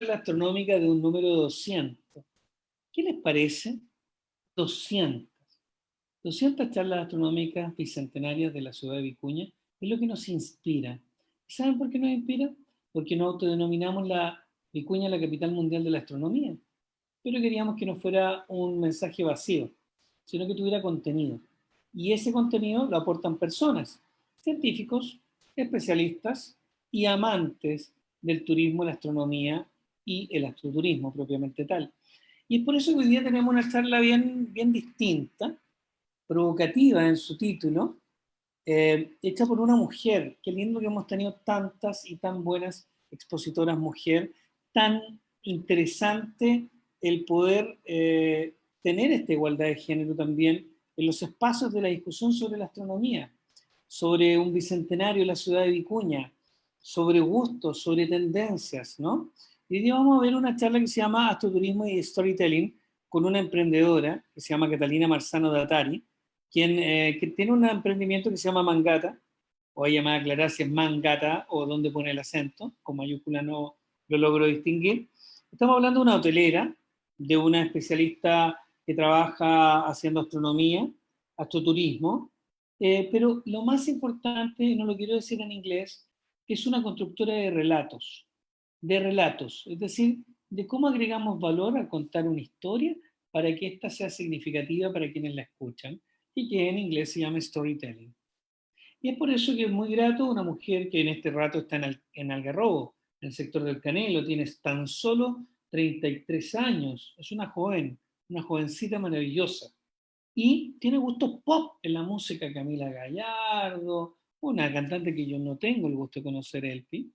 astronómica de un número 200. ¿Qué les parece? 200. 200 charlas astronómicas bicentenarias de la ciudad de Vicuña es lo que nos inspira. ¿Y saben por qué nos inspira? Porque nos autodenominamos la Vicuña la capital mundial de la astronomía, pero queríamos que no fuera un mensaje vacío, sino que tuviera contenido. Y ese contenido lo aportan personas, científicos, especialistas y amantes del turismo, la astronomía y el astroturismo propiamente tal. Y es por eso que hoy día tenemos una charla bien distinta, provocativa en su título, hecha por una mujer. Qué lindo que hemos tenido tantas y tan buenas expositoras mujer, tan interesante el poder tener esta igualdad de género también en los espacios de la discusión sobre la astronomía, sobre un bicentenario en la ciudad de Vicuña, sobre gustos, sobre tendencias, ¿no? Y hoy día vamos a ver una charla que se llama Astroturismo y Storytelling con una emprendedora que se llama Catalina Marzano Datari, que tiene un emprendimiento que se llama Mangata. Voy a llamar a aclarar si es Mangata o dónde pone el acento, con mayúscula no lo logro distinguir. Estamos hablando de una hotelera, de una especialista que trabaja haciendo astronomía, astroturismo, pero lo más importante, no lo quiero decir en inglés, es una constructora de relatos, es decir, de cómo agregamos valor al contar una historia para que ésta sea significativa para quienes la escuchan y que en inglés se llama storytelling. Y es por eso que es muy grato una mujer que en este rato está en Algarrobo, en el sector del Canelo, tiene tan solo 33 años, es una jovencita maravillosa. Y tiene gustos pop en la música, Camila Gallardo, una cantante que yo no tengo el gusto de conocer, Elpi,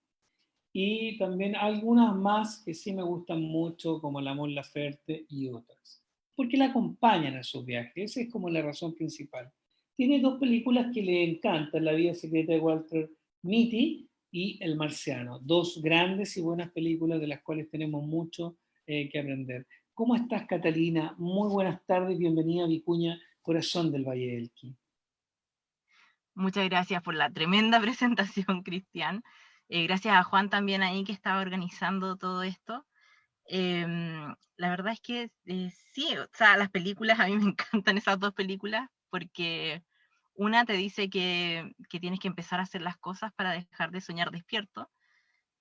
y también algunas más que sí me gustan mucho, como la Mon Laferte y otras, porque la acompañan a sus viajes, esa es como la razón principal. Tiene dos películas que le encantan, La vida secreta de Walter Mitty y El Marciano, dos grandes y buenas películas de las cuales tenemos mucho que aprender. ¿Cómo estás, Catalina? Muy buenas tardes, bienvenida a Vicuña, corazón del Valle del Elqui. Muchas gracias por la tremenda presentación, Cristian. Gracias a Juan también ahí que estaba organizando todo esto. La verdad es que sí, o sea, las películas, a mí me encantan esas dos películas porque una te dice que tienes que empezar a hacer las cosas para dejar de soñar despierto,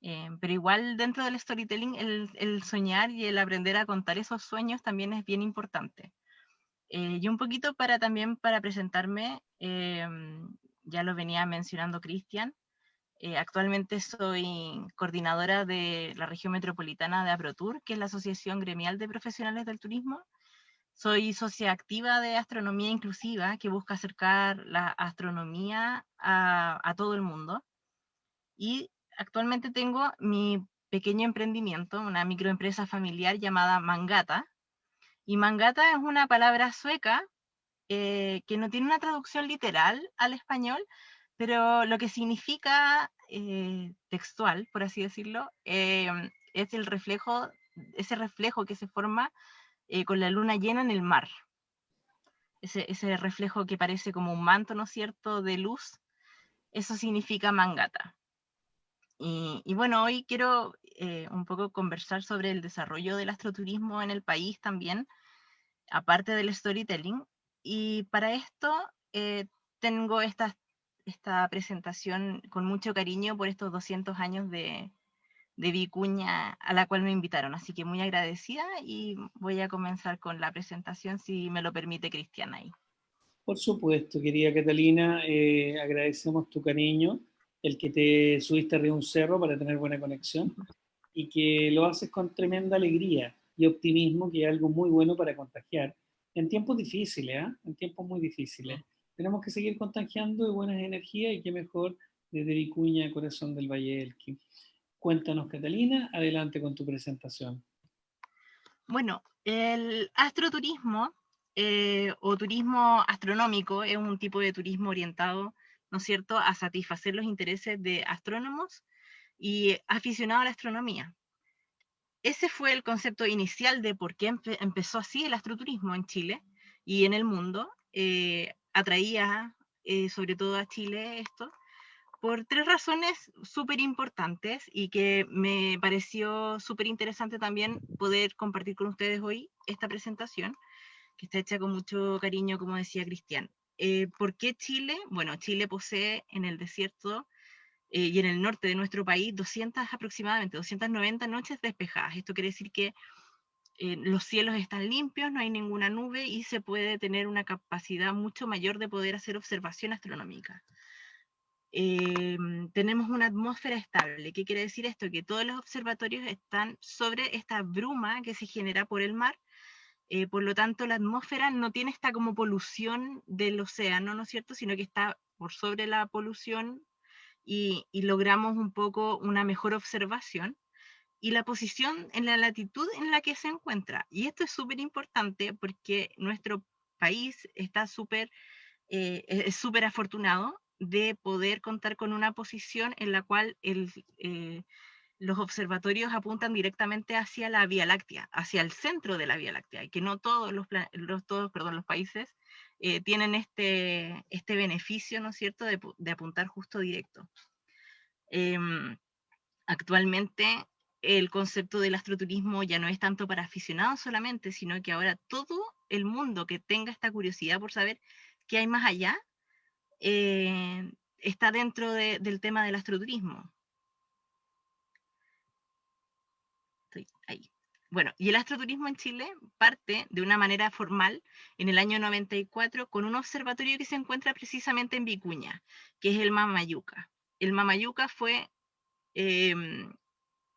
pero igual dentro del storytelling el soñar y el aprender a contar esos sueños también es bien importante. Y un poquito también para presentarme, ya lo venía mencionando Cristian, actualmente soy coordinadora de la región metropolitana de APROTUR, que es la Asociación Gremial de Profesionales del Turismo. Soy socia activa de Astronomía Inclusiva, que busca acercar la astronomía a todo el mundo. Y actualmente tengo mi pequeño emprendimiento, una microempresa familiar llamada Mangata. Y Mangata es una palabra sueca que no tiene una traducción literal al español, pero lo que significa textual, por así decirlo, es ese reflejo que se forma con la luna llena en el mar. Ese reflejo que parece como un manto, ¿no es cierto?, de luz, eso significa Mangata. Y bueno, hoy quiero un poco conversar sobre el desarrollo del astroturismo en el país también, aparte del storytelling. Y para esto tengo esta presentación con mucho cariño por estos 200 años de Vicuña a la cual me invitaron. Así que muy agradecida y voy a comenzar con la presentación, si me lo permite Cristian ahí. Por supuesto, querida Catalina, agradecemos tu cariño, el que te subiste arriba de un cerro para tener buena conexión y que lo haces con tremenda alegría y optimismo, que es algo muy bueno para contagiar en tiempos difíciles, ¿eh? En tiempos muy difíciles. Tenemos que seguir contagiando de buenas energías y qué mejor desde Vicuña, corazón del Valle del Elqui. Cuéntanos, Catalina, adelante con tu presentación. Bueno, el astroturismo o turismo astronómico es un tipo de turismo orientado, ¿no es cierto?, a satisfacer los intereses de astrónomos y aficionados a la astronomía. Ese fue el concepto inicial de por qué empezó así el astroturismo en Chile y en el mundo. Atraía sobre todo a Chile esto, por 3 razones súper importantes y que me pareció súper interesante también poder compartir con ustedes hoy esta presentación, que está hecha con mucho cariño, como decía Cristian. ¿Por qué Chile? Bueno, Chile posee en el desierto y en el norte de nuestro país aproximadamente 290 noches despejadas. Esto quiere decir que los cielos están limpios, no hay ninguna nube y se puede tener una capacidad mucho mayor de poder hacer observación astronómica. Tenemos una atmósfera estable. ¿Qué quiere decir esto? Que todos los observatorios están sobre esta bruma que se genera por el mar. Por lo tanto, la atmósfera no tiene esta como polución del océano, ¿no es cierto? Sino que está por sobre la polución y logramos un poco una mejor observación. Y la posición en la latitud en la que se encuentra. Y esto es súper importante porque nuestro país está es súper afortunado de poder contar con una posición en la cual los observatorios apuntan directamente hacia la Vía Láctea, hacia el centro de la Vía Láctea, y que no todos los países tienen este beneficio, ¿no es cierto?, de apuntar justo directo. Actualmente el concepto del astroturismo ya no es tanto para aficionados solamente, sino que ahora todo el mundo que tenga esta curiosidad por saber qué hay más allá, está dentro del tema del astroturismo. Estoy ahí. Bueno, y el astroturismo en Chile parte de una manera formal en el año 94 con un observatorio que se encuentra precisamente en Vicuña, que es el Mamayuca. El Mamayuca fue,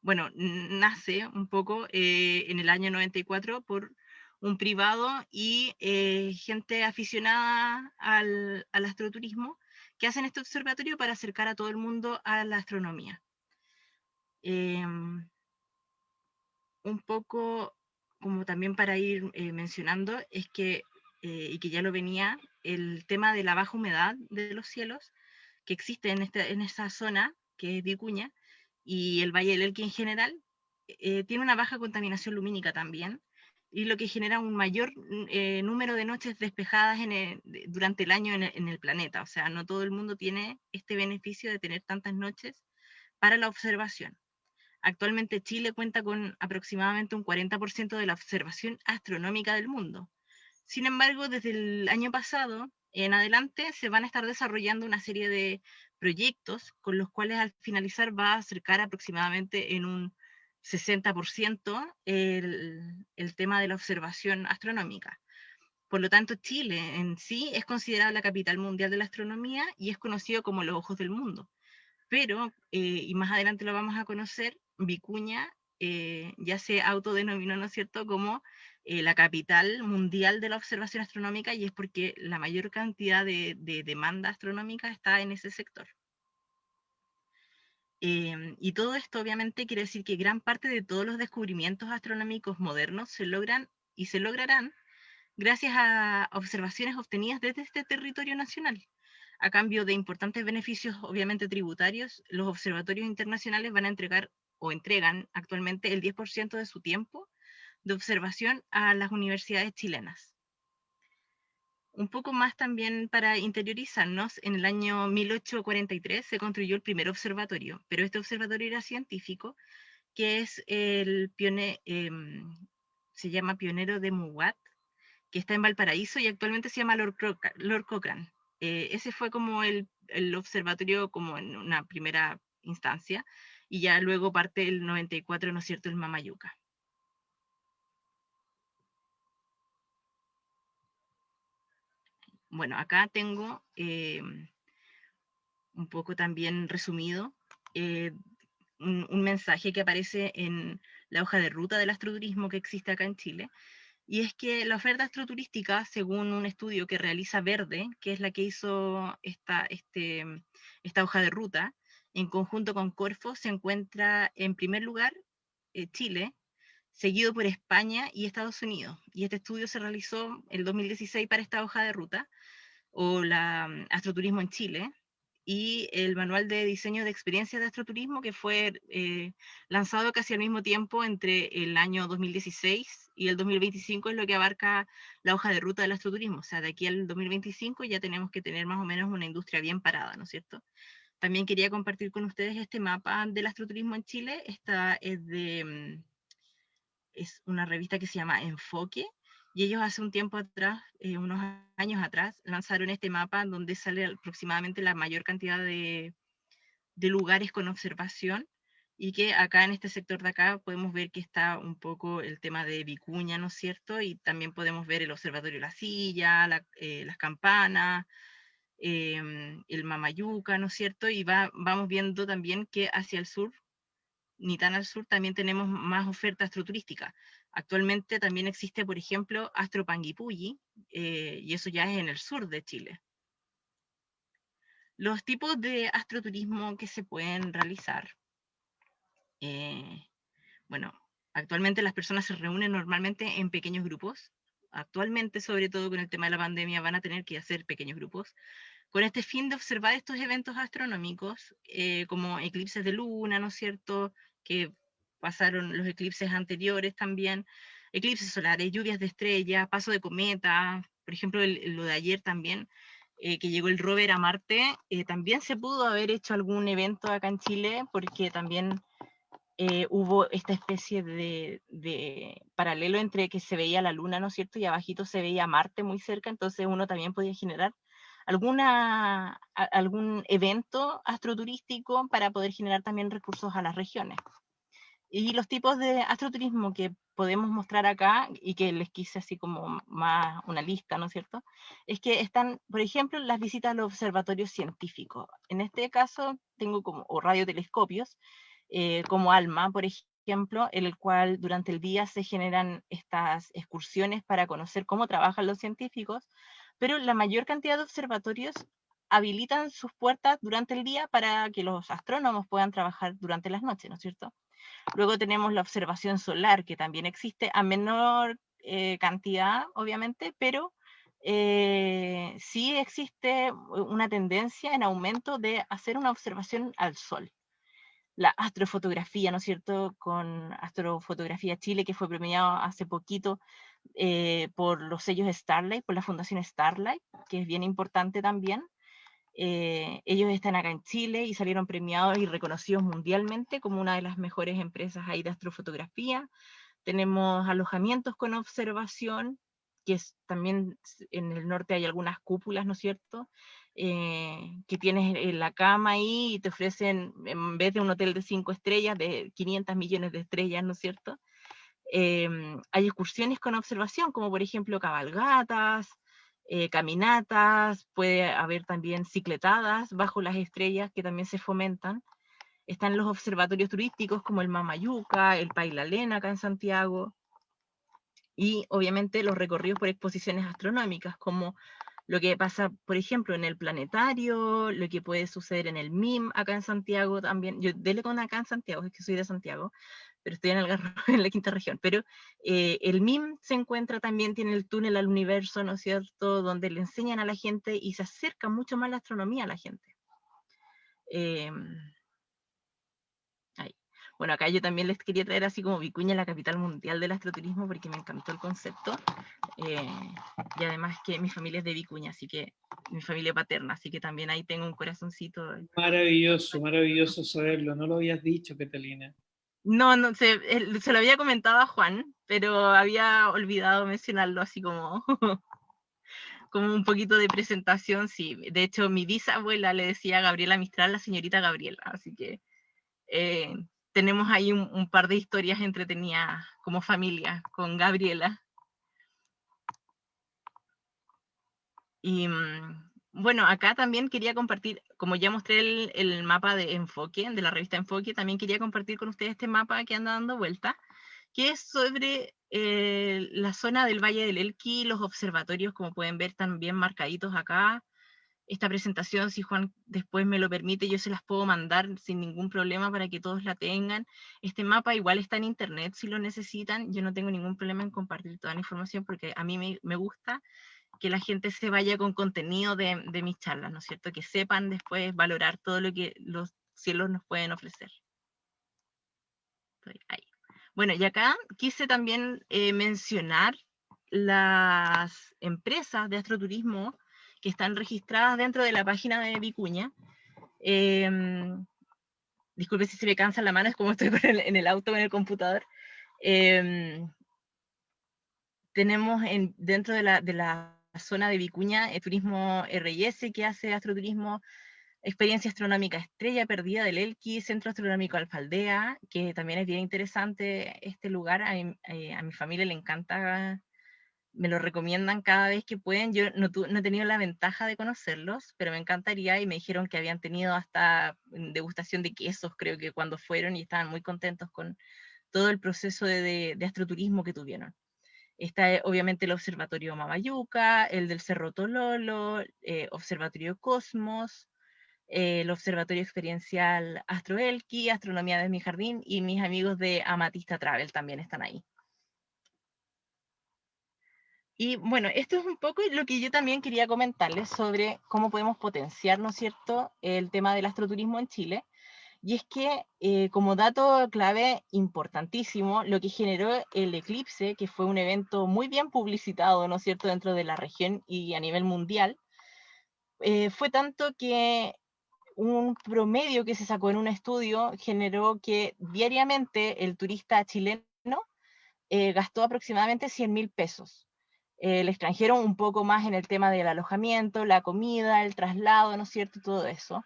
bueno, nace un poco en el año 94 por un privado y gente aficionada al astroturismo que hacen este observatorio para acercar a todo el mundo a la astronomía. Un poco como también para ir mencionando es que, y que ya lo venía, el tema de la baja humedad de los cielos que existe en esa zona, que es Vicuña, y el Valle del Elqui en general, tiene una baja contaminación lumínica también, y lo que genera un mayor número de noches despejadas durante el año en el planeta. O sea, no todo el mundo tiene este beneficio de tener tantas noches para la observación. Actualmente Chile cuenta con aproximadamente un 40% de la observación astronómica del mundo. Sin embargo, desde el año pasado en adelante se van a estar desarrollando una serie de proyectos con los cuales al finalizar va a acercar aproximadamente en un 60% el tema de la observación astronómica. Por lo tanto, Chile en sí es considerada la capital mundial de la astronomía y es conocido como los ojos del mundo. Pero, y más adelante lo vamos a conocer, Vicuña ya se autodenominó, ¿no es cierto?, como la capital mundial de la observación astronómica, y es porque la mayor cantidad de demanda astronómica está en ese sector. Y todo esto obviamente quiere decir que gran parte de todos los descubrimientos astronómicos modernos se logran y se lograrán gracias a observaciones obtenidas desde este territorio nacional. A cambio de importantes beneficios, obviamente tributarios, los observatorios internacionales van a entregar o entregan actualmente el 10% de su tiempo de observación a las universidades chilenas. Un poco más también para interiorizarnos, en el año 1843 se construyó el primer observatorio, pero este observatorio era científico, que es se llama Pionero de Muguat, que está en Valparaíso y actualmente se llama Lord Cochrane. Ese fue como el observatorio como en una primera instancia, y ya luego parte el 94, ¿no es cierto?, el Mamayuca. Bueno, acá tengo un poco también resumido un mensaje que aparece en la hoja de ruta del astroturismo que existe acá en Chile, y es que la oferta astroturística, según un estudio que realiza Verde, que es la que hizo esta hoja de ruta, en conjunto con Corfo, se encuentra en primer lugar Chile, seguido por España y Estados Unidos. Y este estudio se realizó el 2016 para esta hoja de ruta, o la Astroturismo en Chile, y el manual de diseño de experiencias de astroturismo, que fue lanzado casi al mismo tiempo entre el año 2016 y el 2025, es lo que abarca la hoja de ruta del astroturismo. O sea, de aquí al 2025 ya tenemos que tener más o menos una industria bien parada, ¿no es cierto? también quería compartir con ustedes este mapa del astroturismo en Chile. Esta es una revista que se llama Enfoque, y ellos hace un tiempo atrás, unos años atrás, lanzaron este mapa donde sale aproximadamente la mayor cantidad de lugares con observación, y que acá en este sector de acá podemos ver que está un poco el tema de Vicuña, ¿no es cierto? Y también podemos ver el observatorio La Silla, las campanas, el Mamayuca, ¿no es cierto? Y vamos viendo también que hacia el sur, ni tan al sur, también tenemos más oferta astroturística. Actualmente también existe, por ejemplo, Astro Panguipulli, y eso ya es en el sur de Chile. Los tipos de astroturismo que se pueden realizar. Bueno, actualmente las personas se reúnen normalmente en pequeños grupos. Actualmente, sobre todo con el tema de la pandemia, van a tener que hacer pequeños grupos, con este fin de observar estos eventos astronómicos, como eclipses de luna, ¿no es cierto?, que pasaron los eclipses anteriores también, eclipses solares, lluvias de estrellas, paso de cometa, por ejemplo, lo de ayer también, que llegó el rover a Marte. También se pudo haber hecho algún evento acá en Chile, porque también hubo esta especie de paralelo entre que se veía la luna, ¿no es cierto?, y abajito se veía Marte muy cerca, entonces uno también podía generar algún evento astroturístico para poder generar también recursos a las regiones. Y los tipos de astroturismo que podemos mostrar acá, y que les quise así como más una lista, ¿no es cierto?, es que están, por ejemplo, las visitas a los observatorios científicos. En este caso tengo o radiotelescopios, como ALMA, por ejemplo, en el cual durante el día se generan estas excursiones para conocer cómo trabajan los científicos, pero la mayor cantidad de observatorios habilitan sus puertas durante el día para que los astrónomos puedan trabajar durante las noches, ¿no es cierto? Luego tenemos la observación solar, que también existe a menor cantidad, obviamente, pero sí existe una tendencia en aumento de hacer una observación al sol. La astrofotografía, ¿no es cierto?, con Astrofotografía Chile, que fue premiado hace poquito por los sellos Starlight, por la Fundación Starlight, que es bien importante también. Ellos están acá en Chile y salieron premiados y reconocidos mundialmente como una de las mejores empresas ahí de astrofotografía. Tenemos alojamientos con observación, que también en el norte hay algunas cúpulas, ¿no es cierto?, que tienes la cama ahí y te ofrecen, en vez de un hotel de 5 estrellas, de 500 millones de estrellas, ¿no es cierto? Hay excursiones con observación, como por ejemplo cabalgatas, caminatas, puede haber también cicletadas bajo las estrellas que también se fomentan. Están los observatorios turísticos como el Mamayuca, el Pailalena acá en Santiago, y obviamente los recorridos por exposiciones astronómicas, como lo que pasa, por ejemplo, en el planetario, lo que puede suceder en el MIM acá en Santiago también. Yo dele con acá en Santiago, es que soy de Santiago, pero estoy en Algarrobo, en la quinta región. Pero el MIM se encuentra también, tiene el túnel al universo, ¿no es cierto?, donde le enseñan a la gente y se acerca mucho más la astronomía a la gente. Bueno, acá yo también les quería traer así como Vicuña, la capital mundial del astroturismo, porque me encantó el concepto. Y además que mi familia es de Vicuña, así que mi familia paterna, así que también ahí tengo un corazoncito. Maravilloso, maravilloso saberlo. No lo habías dicho, Catalina. No, no, se lo había comentado a Juan, pero había olvidado mencionarlo así como, como un poquito de presentación, sí. De hecho, mi bisabuela le decía a Gabriela Mistral, la señorita Gabriela, así que tenemos ahí un par de historias entretenidas como familia con Gabriela. Y bueno, acá también quería compartir, como ya mostré el mapa de Enfoque, de la revista Enfoque, también quería compartir con ustedes este mapa que anda dando vuelta, que es sobre la zona del Valle del Elqui, los observatorios, como pueden ver, están bien marcaditos acá. Esta presentación, si Juan después me lo permite, yo se las puedo mandar sin ningún problema para que todos la tengan. Este mapa igual está en internet si lo necesitan. Yo no tengo ningún problema en compartir toda la información porque a mí me gusta que la gente se vaya con contenido de mis charlas, ¿no es cierto? Que sepan después valorar todo lo que los cielos nos pueden ofrecer. Estoy ahí. Bueno, y acá quise también mencionar las empresas de astroturismo que están registradas dentro de la página de Vicuña. Disculpe si se me cansa la mano, es como estoy en el auto, en el computador. Tenemos dentro de la zona de Vicuña turismo RS, que hace astroturismo, experiencia astronómica Estrella Perdida del Elqui, Centro Astronómico Alfaldea, que también es bien interesante este lugar. A mi familia le encanta, me lo recomiendan cada vez que pueden. Yo no he tenido la ventaja de conocerlos, pero me encantaría, y me dijeron que habían tenido hasta degustación de quesos, creo que cuando fueron, y estaban muy contentos con todo el proceso de astroturismo que tuvieron. Está obviamente el Observatorio Mamayuca, el del Cerro Tololo, Observatorio Cosmos, el Observatorio Experiencial Astroelqui, Astronomía de mi Jardín, y mis amigos de Amatista Travel también están ahí. Y bueno, esto es un poco lo que yo también quería comentarles sobre cómo podemos potenciar, ¿no es cierto?, el tema del astroturismo en Chile. Y es que, como dato clave importantísimo, lo que generó el eclipse, que fue un evento muy bien publicitado, ¿no es cierto?, dentro de la región y a nivel mundial, fue tanto que un promedio que se sacó en un estudio generó que diariamente el turista chileno gastó aproximadamente 100.000 pesos. El extranjero un poco más en el tema del alojamiento, la comida, el traslado, ¿no es cierto?, todo eso.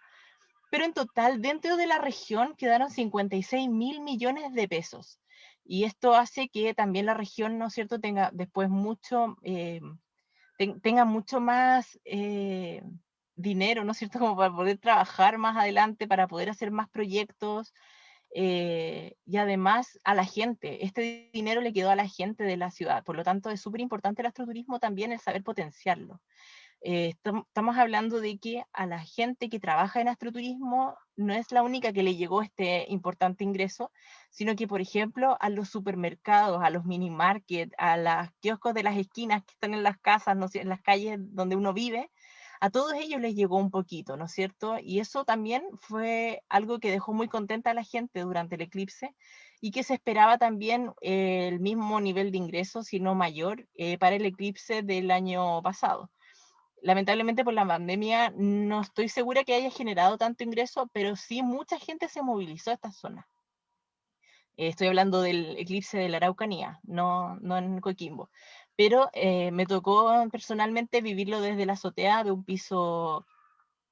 Pero en total, dentro de la región quedaron 56.000 millones de pesos. Y esto hace que también la región, ¿no es cierto?, tenga después tenga mucho más dinero, ¿no es cierto?, como para poder trabajar más adelante, para poder hacer más proyectos, y además a la gente. Este dinero le quedó a la gente de la ciudad. Por lo tanto, es súper importante el astroturismo también, el saber potenciarlo. Estamos hablando de que a la gente que trabaja en astroturismo no es la única que le llegó este importante ingreso, sino que, por ejemplo, a los supermercados, a los mini market, a los kioscos de las esquinas que están en las casas, ¿no? En las calles donde uno vive, a todos ellos les llegó un poquito, ¿no es cierto? Y eso también fue algo que dejó muy contenta a la gente durante el eclipse, y que se esperaba también el mismo nivel de ingresos, si no mayor, para el eclipse del año pasado. Lamentablemente por la pandemia no estoy segura que haya generado tanto ingreso, pero sí mucha gente se movilizó a esta zona. Estoy hablando del eclipse de la Araucanía, no en Coquimbo. Pero me tocó personalmente vivirlo desde la azotea de un piso,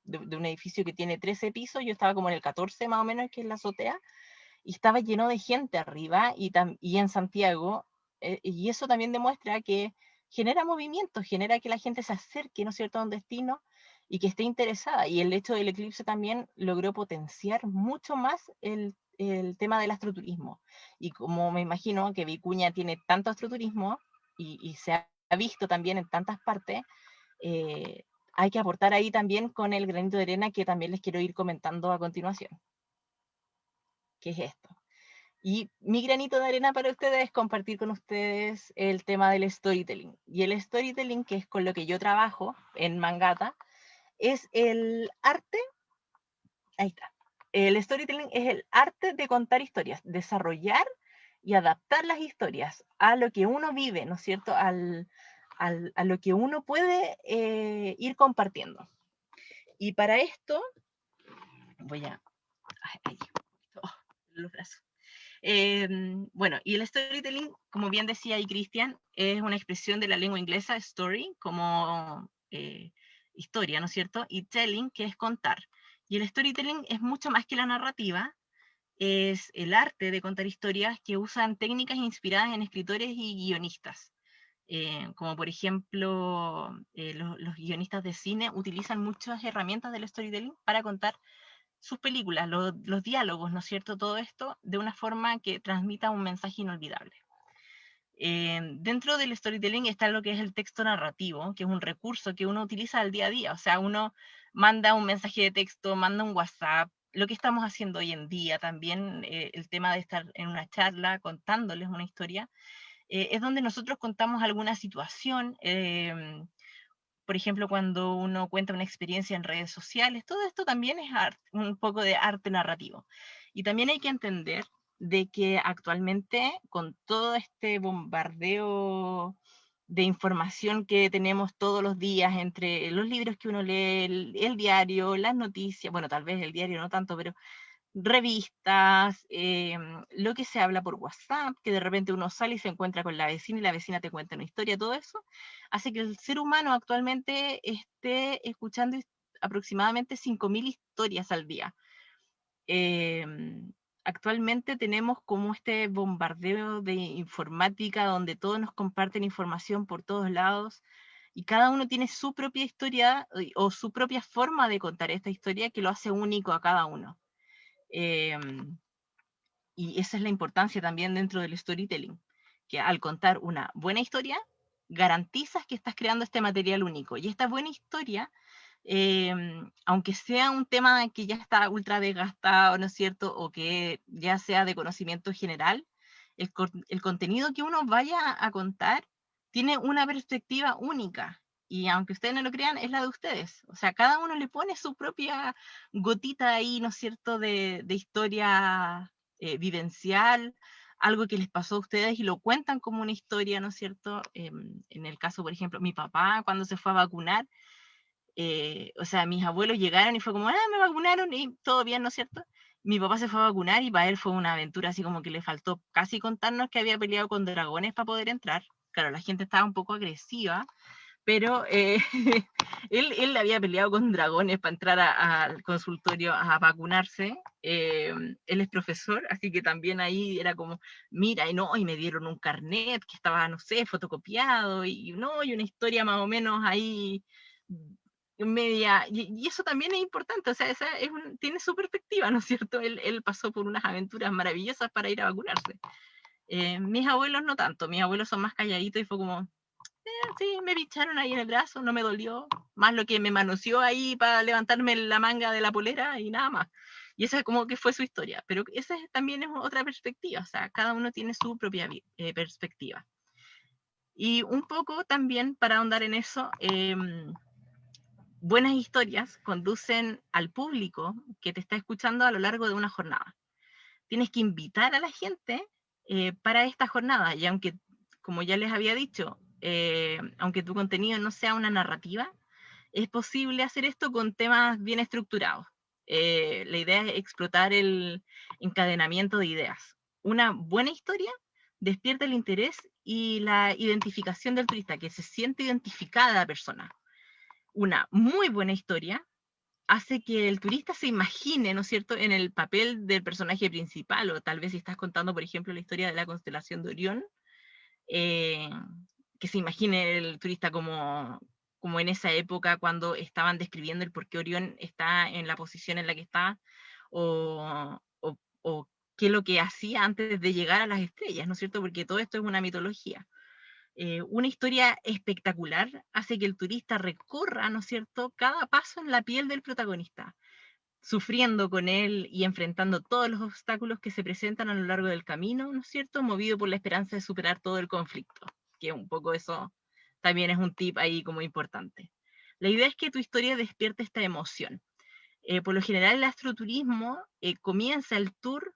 de un edificio que tiene 13 pisos. Yo estaba como en el 14 más o menos, que es la azotea, y estaba lleno de gente arriba y en Santiago, y eso también demuestra que genera movimiento, genera que la gente se acerque, ¿no es cierto?, a un destino y que esté interesada. Y el hecho del eclipse también logró potenciar mucho más el tema del astroturismo. Y como me imagino que Vicuña tiene tanto astroturismo y se ha visto también en tantas partes, eh, hay que aportar ahí también con el granito de arena que también les quiero ir comentando a continuación, que es esto. Y mi granito de arena para ustedes es compartir con ustedes el tema del storytelling. Y el storytelling, que es con lo que yo trabajo en Mangata, es el arte, ahí está. El storytelling es el arte de contar historias, desarrollar y adaptar las historias a lo que uno vive, ¿no es cierto?, a lo que uno puede ir compartiendo. Y para esto, voy a... Ay, oh, los brazos. Bueno, y el storytelling, como bien decía ahí Cristian, es una expresión de la lengua inglesa, story, como historia, ¿no es cierto? Y telling, que es contar. Y el storytelling es mucho más que la narrativa, es el arte de contar historias que usan técnicas inspiradas en escritores y guionistas. Como por ejemplo, los guionistas de cine utilizan muchas herramientas del storytelling para contar sus películas, los diálogos, ¿no es cierto? Todo esto de una forma que transmita un mensaje inolvidable. Dentro del storytelling está lo que es el texto narrativo, que es un recurso que uno utiliza al día a día. O sea, uno manda un mensaje de texto, manda un WhatsApp, lo que estamos haciendo hoy en día también, el tema de estar en una charla contándoles una historia, es donde nosotros contamos alguna situación. Por ejemplo, cuando uno cuenta una experiencia en redes sociales, todo esto también es un poco de arte narrativo. Y también hay que entender de que actualmente, con todo este bombardeo de información que tenemos todos los días entre los libros que uno lee, el diario, las noticias, bueno, tal vez el diario no tanto, pero revistas, lo que se habla por WhatsApp, que de repente uno sale y se encuentra con la vecina y la vecina te cuenta una historia, todo eso, hace que el ser humano actualmente esté escuchando aproximadamente 5.000 historias al día. Actualmente tenemos como este bombardeo de informática donde todos nos comparten información por todos lados y cada uno tiene su propia historia o su propia forma de contar esta historia que lo hace único a cada uno. Y esa es la importancia también dentro del storytelling, que al contar una buena historia, garantizas que estás creando este material único. Y esta buena historia, aunque sea un tema que ya está ultra desgastado, ¿no es cierto? O que ya sea de conocimiento general, el contenido que uno vaya a contar tiene una perspectiva única. Y aunque ustedes no lo crean, es la de ustedes. O sea, cada uno le pone su propia gotita ahí, ¿no es cierto?, de historia vivencial, algo que les pasó a ustedes y lo cuentan como una historia, ¿no es cierto? En el caso, por ejemplo, mi papá cuando se fue a vacunar, o sea, mis abuelos llegaron y fue como, me vacunaron y todo bien, ¿no es cierto? Mi papá se fue a vacunar y para él fue una aventura así como que le faltó casi contarnos que había peleado con dragones para poder entrar. Claro, la gente estaba un poco agresiva, pero él había peleado con dragones para entrar al consultorio a vacunarse. Él es profesor, así que también ahí era como, mira, y no, y me dieron un carnet que estaba, no sé, fotocopiado, y no, y una historia más o menos ahí media, y eso también es importante, o sea, tiene su perspectiva, ¿no es cierto? Él pasó por unas aventuras maravillosas para ir a vacunarse. Mis abuelos no tanto, mis abuelos son más calladitos y fue como, sí, me pincharon ahí en el brazo, no me dolió, más lo que me manoseó ahí para levantarme la manga de la polera y nada más. Y esa como que fue su historia, pero esa también es otra perspectiva, o sea, cada uno tiene su propia perspectiva. Y un poco también, para ahondar en eso, buenas historias conducen al público que te está escuchando a lo largo de una jornada. Tienes que invitar a la gente para esta jornada, y aunque, como ya les había dicho, aunque tu contenido no sea una narrativa, es posible hacer esto con temas bien estructurados. La idea es explotar el encadenamiento de ideas. Una buena historia despierta el interés y la identificación del turista, que se siente identificada la persona. Una muy buena historia hace que el turista se imagine, ¿no es cierto?, en el papel del personaje principal, o tal vez si estás contando, por ejemplo, la historia de la constelación de Orión, eh, que se imagine el turista como en esa época cuando estaban describiendo el por qué Orión está en la posición en la que está, o qué es lo que hacía antes de llegar a las estrellas, ¿no es cierto?, porque todo esto es una mitología. Una historia espectacular hace que el turista recorra, ¿no es cierto?, cada paso en la piel del protagonista, sufriendo con él y enfrentando todos los obstáculos que se presentan a lo largo del camino, ¿no es cierto?, movido por la esperanza de superar todo el conflicto, que un poco eso también es un tip ahí como importante. La idea es que tu historia despierte esta emoción. Por lo general el astroturismo comienza el tour,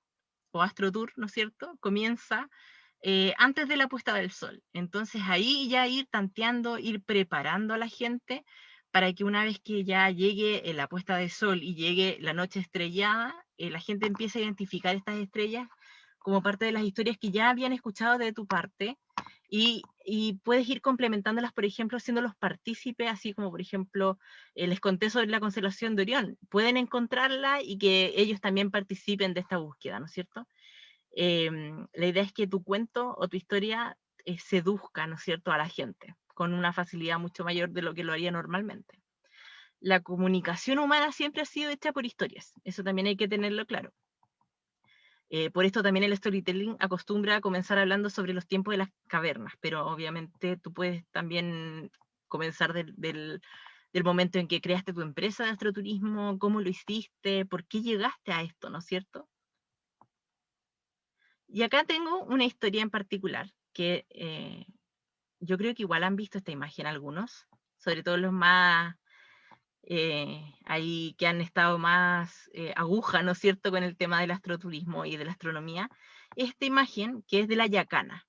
o astrotour, ¿no es cierto?, comienza antes de la puesta del sol. Entonces ahí ya ir tanteando, ir preparando a la gente para que una vez que ya llegue la puesta del sol y llegue la noche estrellada, la gente empiece a identificar estas estrellas como parte de las historias que ya habían escuchado de tu parte y puedes ir complementándolas, por ejemplo, haciéndolos partícipes, así como, por ejemplo, les conté sobre la constelación de Orión. Pueden encontrarla y que ellos también participen de esta búsqueda, ¿no es cierto? La idea es que tu cuento o tu historia seduzca, ¿no es cierto?, a la gente con una facilidad mucho mayor de lo que lo haría normalmente. La comunicación humana siempre ha sido hecha por historias, eso también hay que tenerlo claro. Por esto también el storytelling acostumbra a comenzar hablando sobre los tiempos de las cavernas, pero obviamente tú puedes también comenzar del momento en que creaste tu empresa de astroturismo, cómo lo hiciste, por qué llegaste a esto, ¿no es cierto? Y acá tengo una historia en particular que yo creo que igual han visto esta imagen algunos, sobre todo los más ahí que han estado más aguja, ¿no es cierto?, con el tema del astroturismo y de la astronomía. Esta imagen que es de la Yacana.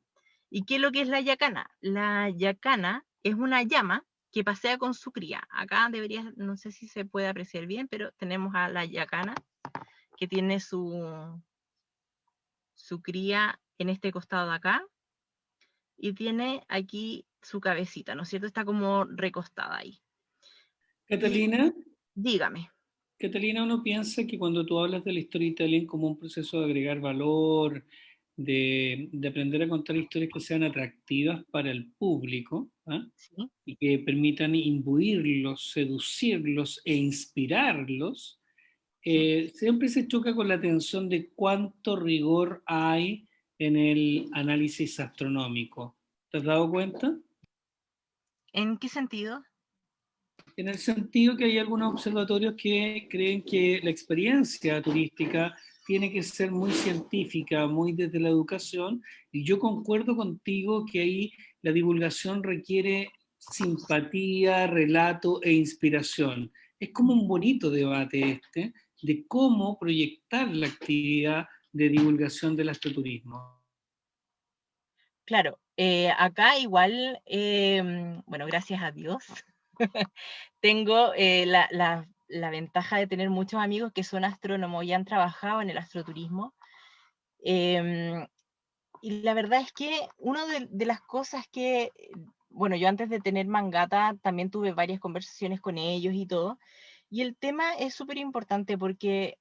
¿Y qué es lo que es la yacana? La yacana es una llama que pasea con su cría. Acá debería, no sé si se puede apreciar bien, pero tenemos a la yacana que tiene su cría en este costado de acá y tiene aquí su cabecita, ¿no es cierto? Está como recostada ahí. Y Catalina, dígame, Catalina, uno piensa que cuando tú hablas del storytelling como un proceso de agregar valor, de aprender a contar historias que sean atractivas para el público, ¿ah? ¿sí? Y que permitan imbuirlos, seducirlos e inspirarlos, ¿Sí? siempre se choca con la tensión de cuánto rigor hay en el análisis astronómico. ¿Te has dado cuenta? ¿En qué sentido? En el sentido que hay algunos observatorios que creen que la experiencia turística tiene que ser muy científica, muy desde la educación, y yo concuerdo contigo que ahí la divulgación requiere simpatía, relato e inspiración. Es como un bonito debate este de cómo proyectar la actividad de divulgación del astroturismo. Claro, acá igual, bueno, gracias a Dios, tengo la ventaja de tener muchos amigos que son astrónomos y han trabajado en el astroturismo. Em, y la verdad es que una de las cosas que, bueno, yo antes de tener Mangata también tuve varias conversaciones con ellos y todo. Y el tema es súper importante porque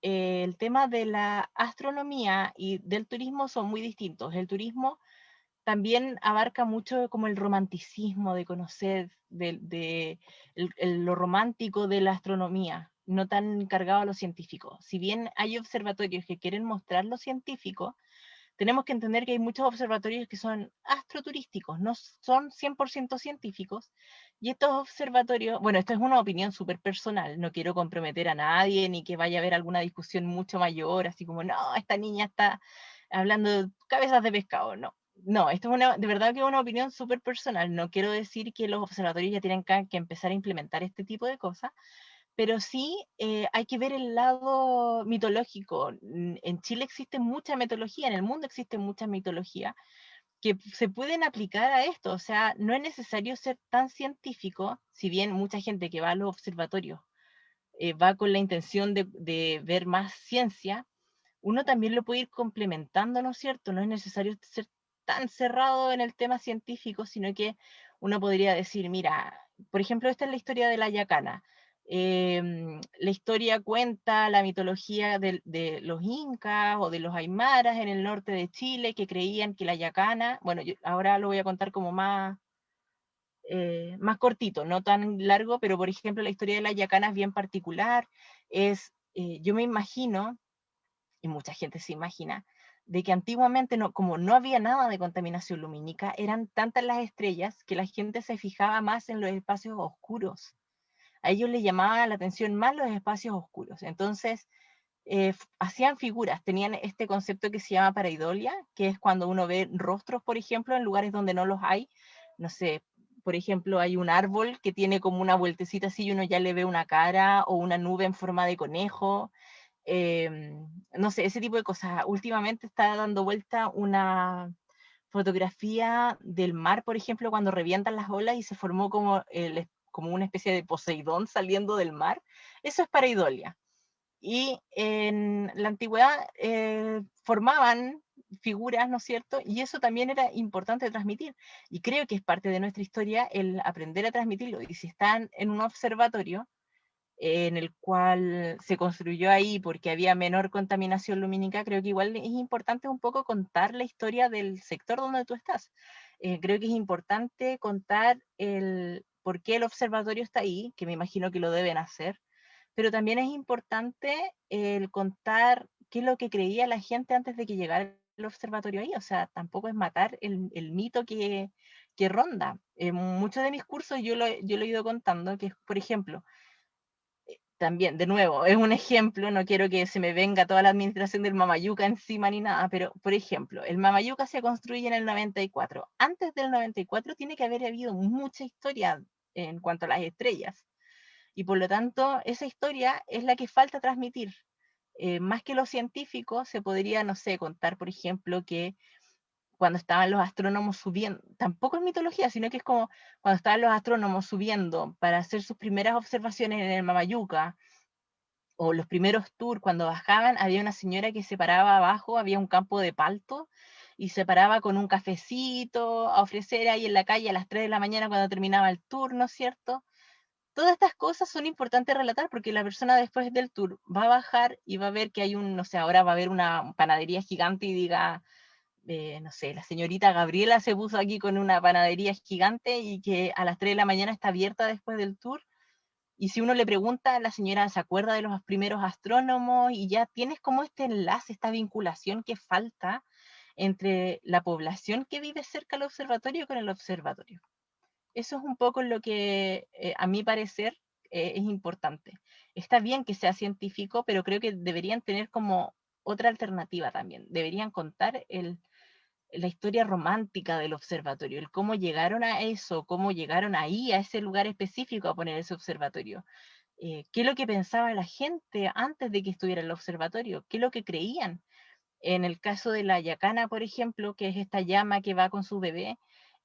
el tema de la astronomía y del turismo son muy distintos. El turismo también abarca mucho como el romanticismo de conocer, lo romántico de la astronomía, no tan cargado a lo científico. Si bien hay observatorios que quieren mostrar lo científico, tenemos que entender que hay muchos observatorios que son astroturísticos, no son 100% científicos, y estos observatorios, bueno, esto es una opinión súper personal, no quiero comprometer a nadie, ni que vaya a haber alguna discusión mucho mayor, así como, no, esta niña está hablando de cabezas de pescado, no. No, esto es una, de verdad que es una opinión súper personal. No quiero decir que los observatorios ya tienen que empezar a implementar este tipo de cosas, pero sí hay que ver el lado mitológico. En Chile existe mucha mitología, en el mundo existe mucha mitología que se pueden aplicar a esto. O sea, no es necesario ser tan científico, si bien mucha gente que va a los observatorios va con la intención de ver más ciencia, uno también lo puede ir complementando, ¿no es cierto? No es necesario ser tan cerrado en el tema científico, sino que uno podría decir, mira, por ejemplo, esta es la historia de la yacana. La historia cuenta la mitología de los incas o de los aymaras en el norte de Chile que creían que la yacana, bueno, yo ahora lo voy a contar como más cortito, no tan largo, pero por ejemplo la historia de la yacana es bien particular. Yo me imagino y mucha gente se imagina, de que antiguamente, no, como no había nada de contaminación lumínica, eran tantas las estrellas que la gente se fijaba más en los espacios oscuros. A ellos les llamaba la atención más los espacios oscuros. Entonces, hacían figuras, tenían este concepto que se llama pareidolia, que es cuando uno ve rostros, por ejemplo, en lugares donde no los hay. No sé, por ejemplo, hay un árbol que tiene como una vueltecita así y uno ya le ve una cara, o una nube en forma de conejo, no sé, ese tipo de cosas. Últimamente está dando vuelta una fotografía del mar, por ejemplo, cuando revientan las olas y se formó como una especie de Poseidón saliendo del mar. Eso es pareidolia. Y en la antigüedad formaban figuras, ¿no es cierto? Y eso también era importante transmitir. Y creo que es parte de nuestra historia el aprender a transmitirlo. Y si están en un observatorio, en el cual se construyó ahí porque había menor contaminación lumínica, creo que igual es importante un poco contar la historia del sector donde tú estás. Creo que es importante contar el por qué el observatorio está ahí, que me imagino que lo deben hacer, pero también es importante el contar qué es lo que creía la gente antes de que llegara el observatorio ahí. O sea, tampoco es matar el mito que ronda. Muchos de mis cursos yo lo he ido contando, que es, por ejemplo, también, de nuevo, es un ejemplo, no quiero que se me venga toda la administración del Mamayuca encima ni nada, pero por ejemplo, el Mamayuca se construye en el 94. Antes del 94 tiene que haber habido mucha historia en cuanto a las estrellas, y por lo tanto, esa historia es la que falta transmitir. Más que lo científico, se podría, no sé, contar, por ejemplo, que cuando estaban los astrónomos subiendo, tampoco es mitología, sino que es como cuando estaban los astrónomos subiendo para hacer sus primeras observaciones en el Mamayuca, o los primeros tours, cuando bajaban, había una señora que se paraba abajo, había un campo de palto, y se paraba con un cafecito a ofrecer ahí en la calle a las 3 de la mañana cuando terminaba el tour, ¿no es cierto? Todas estas cosas son importantes relatar porque la persona después del tour va a bajar y va a ver que hay no sé, ahora va a haber una panadería gigante y diga, no sé, la señorita Gabriela se puso aquí con una panadería gigante y que a las 3 de la mañana está abierta después del tour. Y si uno le pregunta, la señora se acuerda de los primeros astrónomos y ya tienes como este enlace, esta vinculación que falta entre la población que vive cerca del observatorio con el observatorio. Eso es un poco lo que, a mi parecer, es importante. Está bien que sea científico, pero creo que deberían tener como otra alternativa también. Deberían contar la historia romántica del observatorio, el cómo llegaron a eso, cómo llegaron ahí, a ese lugar específico a poner ese observatorio. ¿Qué es lo que pensaba la gente antes de que estuviera el observatorio? ¿Qué es lo que creían? En el caso de la yacana, por ejemplo, que es esta llama que va con su bebé,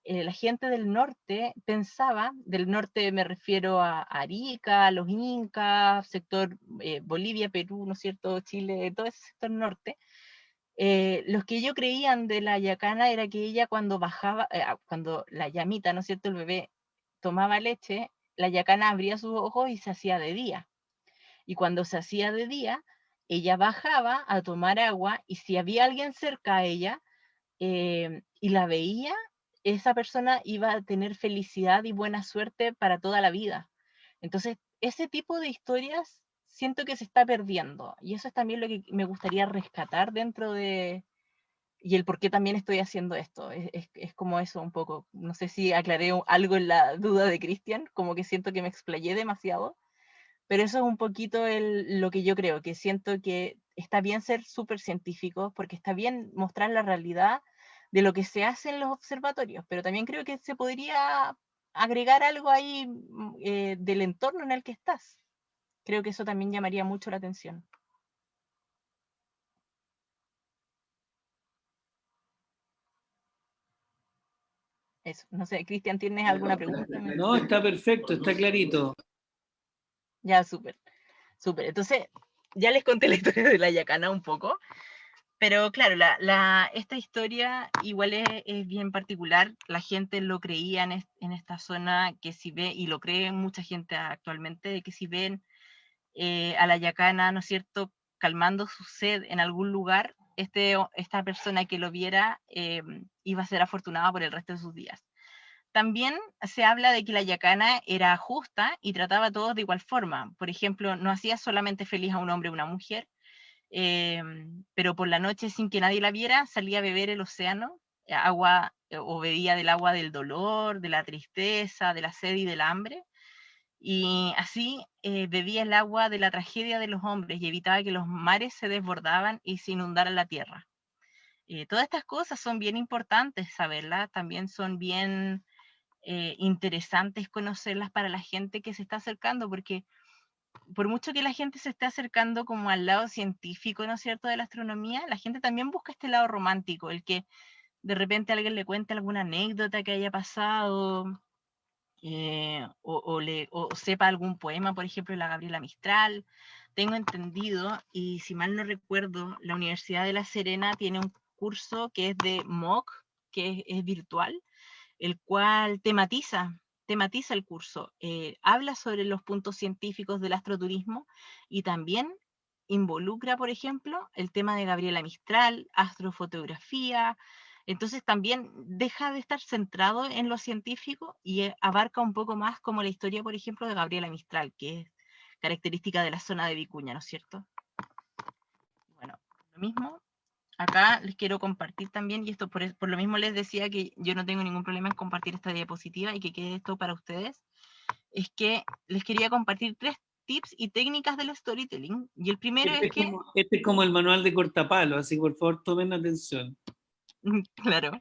la gente del norte pensaba, del norte me refiero a Arica, a los Incas, sector Bolivia, Perú, ¿no es cierto?, Chile, todo ese sector norte. Los que ellos creían de la yacana era que ella cuando bajaba, cuando la llamita, ¿no es cierto?, el bebé tomaba leche, la yacana abría sus ojos y se hacía de día. Y cuando se hacía de día, ella bajaba a tomar agua y si había alguien cerca a ella y la veía, esa persona iba a tener felicidad y buena suerte para toda la vida. Entonces, ese tipo de historias siento que se está perdiendo y eso es también lo que me gustaría rescatar dentro de, y el por qué también estoy haciendo esto. Es como eso un poco. No sé si aclaré algo en la duda de Cristian, como que siento que me explayé demasiado, pero eso es un poquito lo que yo creo, que siento que está bien ser súper científicos, porque está bien mostrar la realidad de lo que se hace en los observatorios, pero también creo que se podría agregar algo ahí del entorno en el que estás. Creo que eso también llamaría mucho la atención. Eso, no sé, Cristian, ¿tienes alguna pregunta? No, está perfecto, está clarito. Ya, súper, súper. Entonces, ya les conté la historia de la yacana un poco, pero claro, esta historia igual es bien particular. La gente lo creía en esta zona, que si ve, y lo cree mucha gente actualmente, de que si ven a la yacana, ¿no es cierto?, calmando su sed en algún lugar, esta persona que lo viera iba a ser afortunada por el resto de sus días. También se habla de que la yacana era justa y trataba a todos de igual forma. Por ejemplo, no hacía solamente feliz a un hombre o una mujer, pero por la noche, sin que nadie la viera, salía a beber el océano, agua, o bebía del agua del dolor, de la tristeza, de la sed y del hambre. Y así bebía el agua de la tragedia de los hombres y evitaba que los mares se desbordaban y se inundaran la tierra. Todas estas cosas son bien importantes saberlas, también son bien interesantes conocerlas para la gente que se está acercando, porque por mucho que la gente se esté acercando como al lado científico, ¿no es cierto?, de la astronomía, la gente también busca este lado romántico, el que de repente alguien le cuente alguna anécdota que haya pasado, o sepa algún poema, por ejemplo, de la Gabriela Mistral. Tengo entendido, y si mal no recuerdo, la Universidad de La Serena tiene un curso que es de MOOC, que es virtual, el cual tematiza el curso, habla sobre los puntos científicos del astroturismo y también involucra, por ejemplo, el tema de Gabriela Mistral, astrofotografía. Entonces también deja de estar centrado en lo científico y abarca un poco más como la historia, por ejemplo, de Gabriela Mistral, que es característica de la zona de Vicuña, ¿no es cierto? Bueno, lo mismo. Acá les quiero compartir también, y esto por lo mismo les decía que yo no tengo ningún problema en compartir esta diapositiva y que quede esto para ustedes, es que les quería compartir 3 tips y técnicas del storytelling. Y el primero es que... Este es como el manual de cortapalo, así que por favor tomen atención. Claro,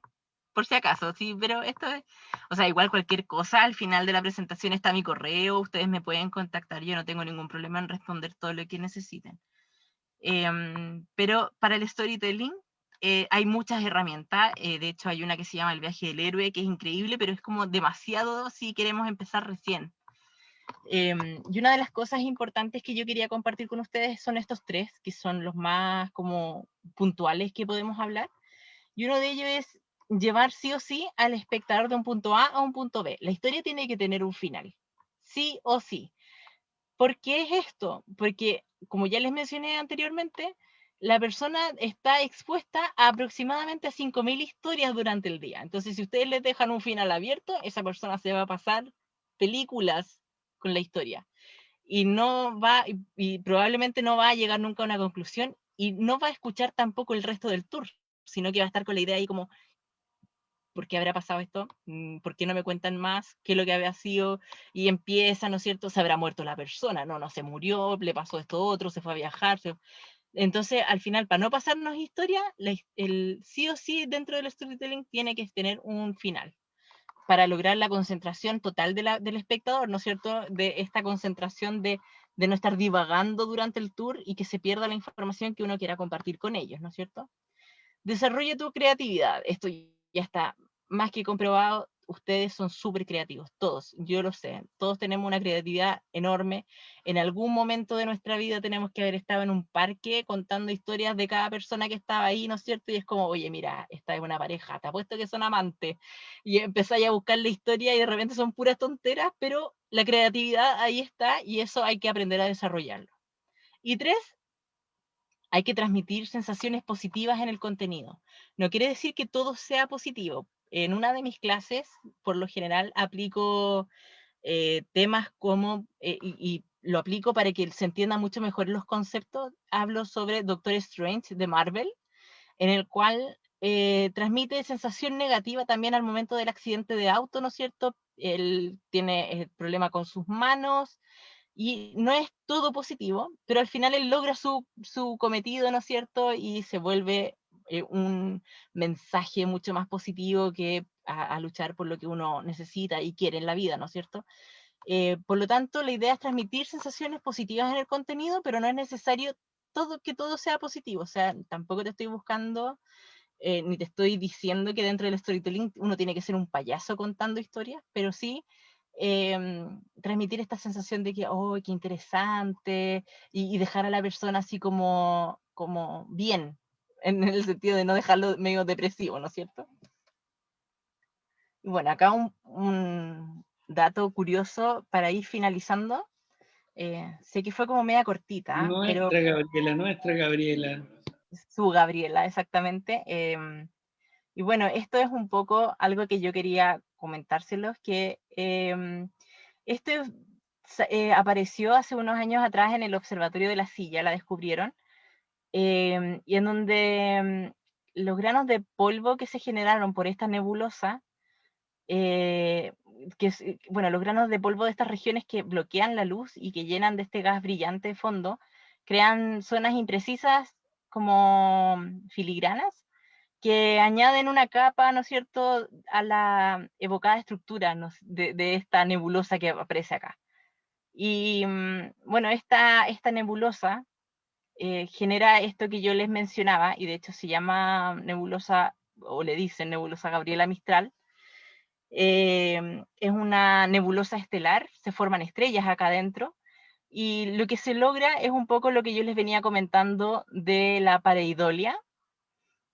por si acaso, sí, pero esto es... O sea, igual cualquier cosa, al final de la presentación está mi correo, ustedes me pueden contactar, yo no tengo ningún problema en responder todo lo que necesiten. Pero para el storytelling hay muchas herramientas, de hecho hay una que se llama El viaje del héroe, que es increíble, pero es como demasiado si queremos empezar recién. Y una de las cosas importantes que yo quería compartir con ustedes son estos tres, que son los más como puntuales que podemos hablar. Y uno de ellos es llevar sí o sí al espectador de un punto A a un punto B. La historia tiene que tener un final, sí o sí. ¿Por qué es esto? Porque, como ya les mencioné anteriormente, la persona está expuesta a aproximadamente 5.000 historias durante el día. Entonces, si ustedes les dejan un final abierto, esa persona se va a pasar películas con la historia. Y no va, y probablemente no va a llegar nunca a una conclusión, y no va a escuchar tampoco el resto del tour, sino que va a estar con la idea ahí como, ¿por qué habrá pasado esto? ¿Por qué no me cuentan más? ¿Qué es lo que había sido? Y empieza, ¿no es cierto? Se habrá muerto la persona, no se murió, le pasó esto otro, se fue a viajar. Entonces, al final, para no pasarnos historia, el sí o sí dentro del storytelling tiene que tener un final para lograr la concentración total del espectador, ¿no es cierto? De esta concentración de no estar divagando durante el tour y que se pierda la información que uno quiera compartir con ellos, ¿no es cierto? Desarrolla tu creatividad. Esto ya está más que comprobado. Ustedes son súper creativos, todos, yo lo sé. Todos tenemos una creatividad enorme. En algún momento de nuestra vida tenemos que haber estado en un parque contando historias de cada persona que estaba ahí, ¿no es cierto? Y es como, oye, mira, esta es una pareja, te apuesto que son amantes. Y empezáis a buscar la historia y de repente son puras tonteras, pero la creatividad ahí está y eso hay que aprender a desarrollarlo. Y tres, hay que transmitir sensaciones positivas en el contenido. No quiere decir que todo sea positivo. En una de mis clases, por lo general, aplico temas como, y lo aplico para que se entienda mucho mejor los conceptos. Hablo sobre Doctor Strange de Marvel, en el cual transmite sensación negativa también al momento del accidente de auto, ¿no es cierto? Él tiene el problema con sus manos, y no es todo positivo, pero al final él logra su cometido, ¿no es cierto? Y se vuelve un mensaje mucho más positivo que a luchar por lo que uno necesita y quiere en la vida, ¿no es cierto? Por lo tanto, la idea es transmitir sensaciones positivas en el contenido, pero no es necesario que todo sea positivo. O sea, tampoco te estoy buscando, ni te estoy diciendo que dentro del storytelling uno tiene que ser un payaso contando historias, pero sí transmitir esta sensación de que, oh, qué interesante, y dejar a la persona así como bien, en el sentido de no dejarlo medio depresivo, ¿no es cierto? Y bueno, acá un dato curioso para ir finalizando. Sé que fue como media cortita, pero Nuestra Gabriela. su Gabriela, exactamente. Y bueno, esto es un poco algo que yo quería comentárselos, que este apareció hace unos años atrás en el Observatorio de la Silla, la descubrieron, y en donde los granos de polvo que se generaron por esta nebulosa, bueno, los granos de polvo de estas regiones que bloquean la luz y que llenan de este gas brillante de fondo, crean zonas imprecisas como filigranas que añaden una capa, ¿no es cierto?, a la evocada estructura, ¿no?, de esta nebulosa que aparece acá. Y bueno, esta nebulosa genera esto que yo les mencionaba, y de hecho se llama nebulosa, o le dicen nebulosa Gabriela Mistral. Es una nebulosa estelar, se forman estrellas acá adentro, y lo que se logra es un poco lo que yo les venía comentando de la pareidolia,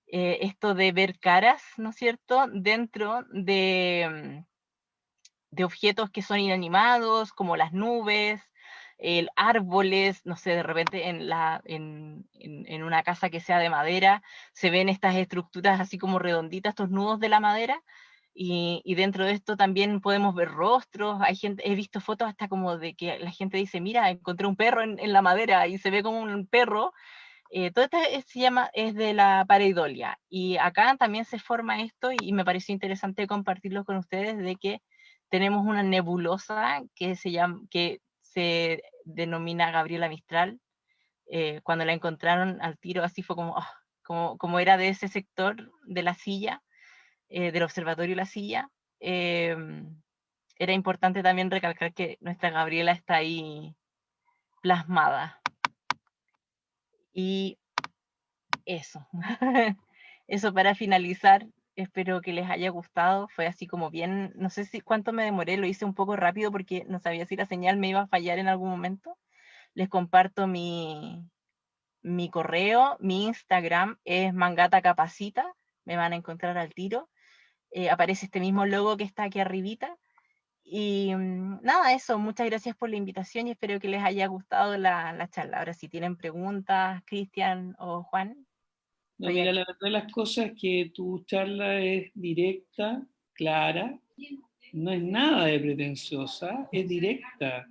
esto de ver caras, ¿no es cierto?, dentro de objetos que son inanimados, como las nubes, árboles, no sé, de repente en una casa que sea de madera, se ven estas estructuras así como redonditas, estos nudos de la madera, y dentro de esto también podemos ver rostros. Hay gente, he visto fotos hasta como de que la gente dice, mira, encontré un perro en la madera, y se ve como un perro. Todo esto es de la pareidolia, y acá también se forma esto, y me pareció interesante compartirlo con ustedes, de que tenemos una nebulosa que se denomina Gabriela Mistral. Cuando la encontraron al tiro, así fue como, como era de ese sector de la Silla, del observatorio La Silla, era importante también recalcar que nuestra Gabriela está ahí plasmada. Y eso. eso para finalizar, espero que les haya gustado. Fue así como bien, no sé si cuánto me demoré, lo hice un poco rápido porque no sabía si la señal me iba a fallar en algún momento. Les comparto mi correo, mi Instagram es Mangata Capacita, me van a encontrar al tiro. Aparece este mismo logo que está aquí arribita. Y nada, eso, muchas gracias por la invitación y espero que les haya gustado la charla. Ahora, si tienen preguntas, Cristian o Juan, No, estoy mira, aquí. la verdad de las cosas es que tu charla es directa, clara, no es nada de pretenciosa, es directa.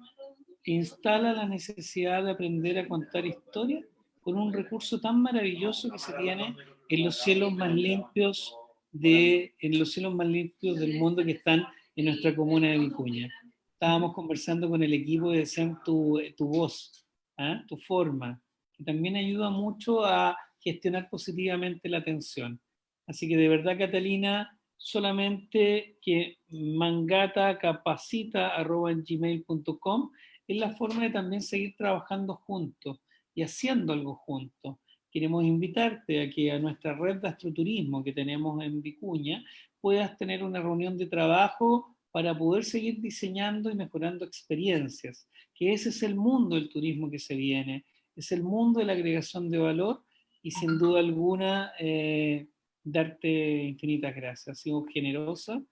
Instala la necesidad de aprender a contar historias con un recurso tan maravilloso que se tiene en los cielos más limpios en los cielos más limpios del mundo que están en nuestra comuna de Vicuña. Estábamos conversando con el equipo y decían tu voz, ¿ah? Tu forma, que también ayuda mucho a gestionar positivamente la atención. Así que de verdad, Catalina, solamente que mangatacapacita@gmail.com es la forma de también seguir trabajando juntos y haciendo algo juntos. Queremos invitarte a que a nuestra red de astroturismo que tenemos en Vicuña puedas tener una reunión de trabajo para poder seguir diseñando y mejorando experiencias, que ese es el mundo del turismo que se viene, es el mundo de la agregación de valor y sin duda alguna darte infinitas gracias. Has sido generosa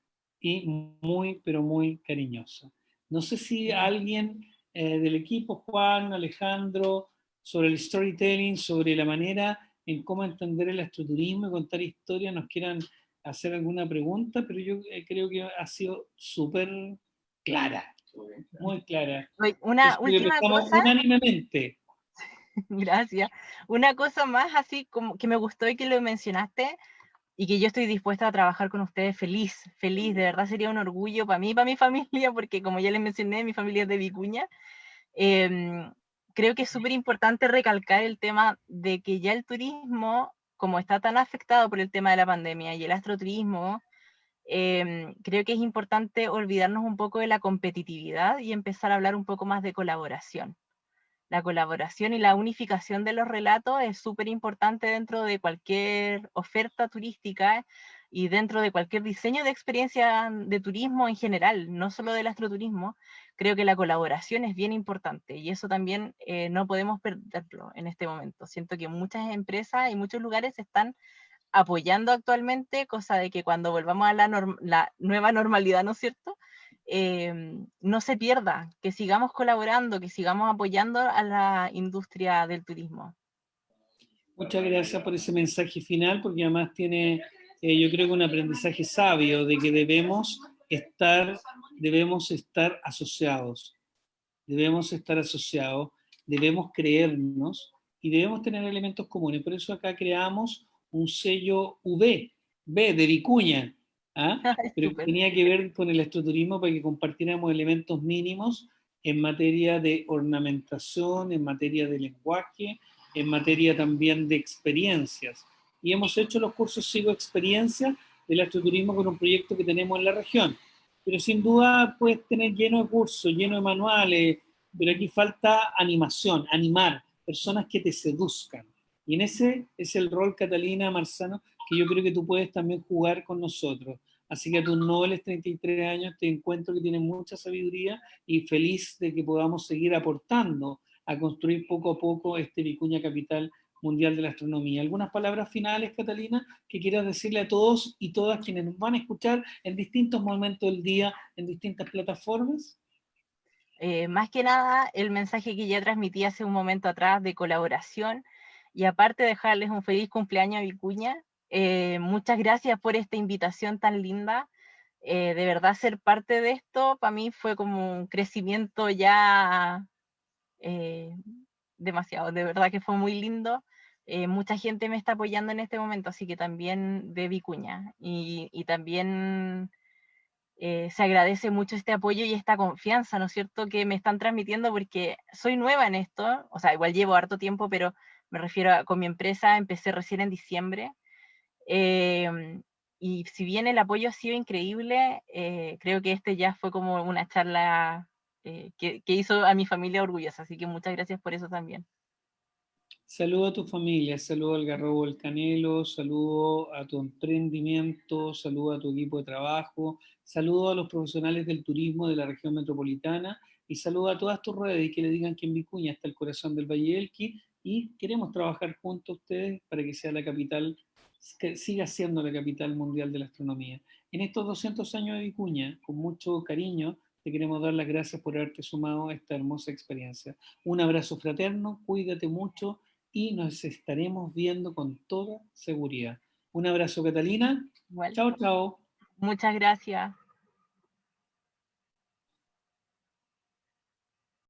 y muy, pero muy cariñosa. No sé si alguien del equipo, Juan, Alejandro, sobre el storytelling, sobre la manera en cómo entender el astroturismo y contar historias, nos quieran hacer alguna pregunta, pero yo creo que ha sido súper clara, muy clara. Una Eso que última pensamos cosa, unánimemente. gracias. Una cosa más así como que me gustó y que lo mencionaste y que yo estoy dispuesta a trabajar con ustedes feliz, feliz, de verdad sería un orgullo para mí y para mi familia, porque como ya les mencioné, mi familia es de Vicuña. Eh, Creo que es súper importante recalcar el tema de que ya el turismo, como está tan afectado por el tema de la pandemia y el astroturismo, creo que es importante olvidarnos un poco de la competitividad y empezar a hablar un poco más de colaboración. La colaboración y la unificación de los relatos es súper importante dentro de cualquier oferta turística y dentro de cualquier diseño de experiencia de turismo en general, no solo del astroturismo. Creo que la colaboración es bien importante y eso también no podemos perderlo en este momento. Siento que muchas empresas y muchos lugares están apoyando actualmente, cosa de que cuando volvamos a la nueva normalidad, ¿no es cierto? No se pierda, que sigamos colaborando, que sigamos apoyando a la industria del turismo. Muchas gracias por ese mensaje final, porque además tiene, yo creo que un aprendizaje sabio de que debemos estar asociados, debemos estar asociados, debemos creernos y debemos tener elementos comunes. Por eso acá creamos un sello V de Vicuña, ¿ah? Pero que Súper. tenía que ver con el astroturismo para que compartiéramos elementos mínimos en materia de ornamentación, en materia de lenguaje, en materia también de experiencias. Y hemos hecho los cursos Sigo Experiencia del astroturismo con un proyecto que tenemos en la región. Pero sin duda puedes tener lleno de cursos, lleno de manuales, pero aquí falta animación, animar, personas que te seduzcan. Y en ese es el rol, Catalina Marzano, que yo creo que tú puedes también jugar con nosotros. Así que a tus nobles 33 años te encuentro que tienes mucha sabiduría y feliz de que podamos seguir aportando a construir poco a poco este Vicuña Capital Mundial de la Astronomía. ¿Algunas palabras finales, Catalina, que quieras decirle a todos y todas quienes nos van a escuchar en distintos momentos del día, en distintas plataformas? Más que nada, el mensaje que ya transmití hace un momento atrás de colaboración y aparte dejarles un feliz cumpleaños a Vicuña. Muchas gracias por esta invitación tan linda. De verdad, ser parte de esto para mí fue como un crecimiento ya eh, demasiado, de verdad que fue muy lindo. Mucha gente me está apoyando en este momento, así que también de Vicuña. Y también se agradece mucho este apoyo y esta confianza, ¿no es cierto?, que me están transmitiendo porque soy nueva en esto, o sea, igual llevo harto tiempo, pero me refiero con mi empresa, empecé recién en diciembre. Eh, y si bien el apoyo ha sido increíble, creo que este ya fue como una charla que hizo a mi familia orgullosa, así que muchas gracias por eso también. Saludo a tu familia, saludo al Garrobo del Canelo, saludo a tu emprendimiento, saludo a tu equipo de trabajo, saludo a los profesionales del turismo de la región metropolitana y saludo a todas tus redes y que le digan que en Vicuña está el corazón del Valle del Elqui y queremos trabajar juntos ustedes para que sea la capital, que siga siendo la capital mundial de la astronomía. En estos 200 años de Vicuña, con mucho cariño, te queremos dar las gracias por haberte sumado a esta hermosa experiencia. Un abrazo fraterno, cuídate mucho y nos estaremos viendo con toda seguridad. Un abrazo, Catalina. Igual. Chao, chao. Muchas gracias.